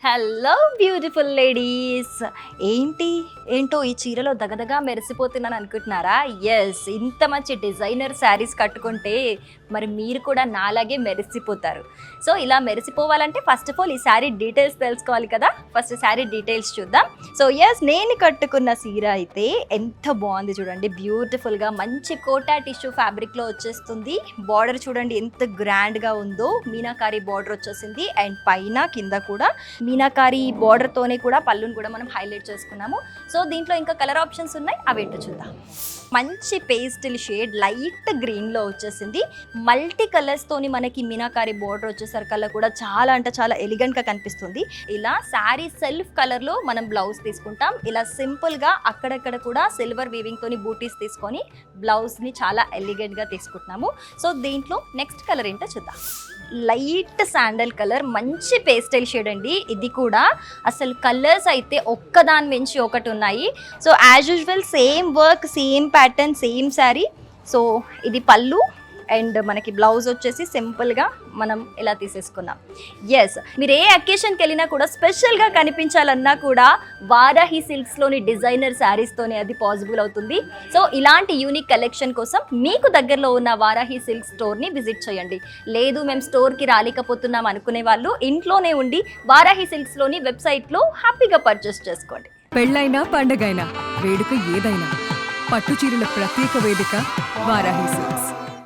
Hello beautiful ladies. ఏంటో ఈ చీరలో దగదగా మెరిసిపోతున్నాను అనుకుంటున్నారా? ఎస్, ఇంత మంచి డిజైనర్ శారీస్ కట్టుకుంటే మరి మీరు కూడా నాలాగే మెరిసిపోతారు. సో ఇలా మెరిసిపోవాలంటే ఫస్ట్ ఆఫ్ ఆల్ ఈ శారీ డీటెయిల్స్ తెలుసుకోవాలి కదా. ఫస్ట్ శారీ డీటెయిల్స్ చూద్దాం. సో ఎస్, నేను కట్టుకున్న చీర అయితే ఎంత బాగుంది చూడండి. బ్యూటిఫుల్గా మంచి కోటా టిష్యూ ఫ్యాబ్రిక్లో వచ్చేస్తుంది. బార్డర్ చూడండి ఎంత గ్రాండ్గా ఉందో. మీనాకారి బార్డర్ వచ్చేసింది అండ్ పైన కింద కూడా మీనాకారి బార్డర్తోనే కూడా పళ్ళును కూడా మనం హైలైట్ చేసుకున్నాము. సో దీంట్లో ఇంకా కలర్ ఆప్షన్స్ ఉన్నాయి, అవేంటో చూద్దాం. మంచి పేస్టల్ షేడ్ లైట్ గ్రీన్లో వచ్చేసింది. మల్టీ కలర్స్తోని మనకి మీనాకారి బార్డర్ వచ్చేసరికల్లా కూడా చాలా అంటే చాలా ఎలిగెంట్గా కనిపిస్తుంది. ఇలా శారీ సెల్ఫ్ కలర్లో మనం బ్లౌజ్ తీసుకుంటాం. ఇలా సింపుల్గా అక్కడక్కడ కూడా సిల్వర్ వీవింగ్తోని బూటీస్ తీసుకొని బ్లౌజ్ని చాలా ఎలిగెంట్గా తీసుకుంటున్నాము. సో దీంట్లో నెక్స్ట్ కలర్ ఏంటో చూద్దాం. లైట్ శాండల్ కలర్, మంచి పేస్టల్ షేడ్ అండి. ఇది కూడా అసలు కలర్స్ అయితే ఒక్కదాని మించి ఒకటి ఉన్నాయి. So as usual same work, same pattern, same sari. So ఇది పళ్ళు అండ్ మనకి బ్లౌజ్ వచ్చేసి సింపుల్గా మనం ఇలా తీసేసుకున్నాం. ఎస్, మీరు ఏ అకేషన్కి వెళ్ళినా కూడా స్పెషల్గా కనిపించాలన్నా కూడా వారాహి సిల్క్స్లోని డిజైనర్ శారీస్తోనే అది పాసిబుల్ అవుతుంది. సో ఇలాంటి యూనిక్ కలెక్షన్ కోసం మీకు దగ్గరలో ఉన్న వారాహి సిల్క్ స్టోర్ని విజిట్ చేయండి. లేదు మేము స్టోర్కి రాలేకపోతున్నాం అనుకునే వాళ్ళు ఇంట్లోనే ఉండి వారాహి సిల్క్స్లోని వెబ్సైట్లో హ్యాపీగా పర్చేస్ చేసుకోండి. పెళ్ళైనా పండగైనా వేడుక ఏదైనా పట్టు చీరల ప్రత్యేక వేదిక వారాహి సిల్క్స్.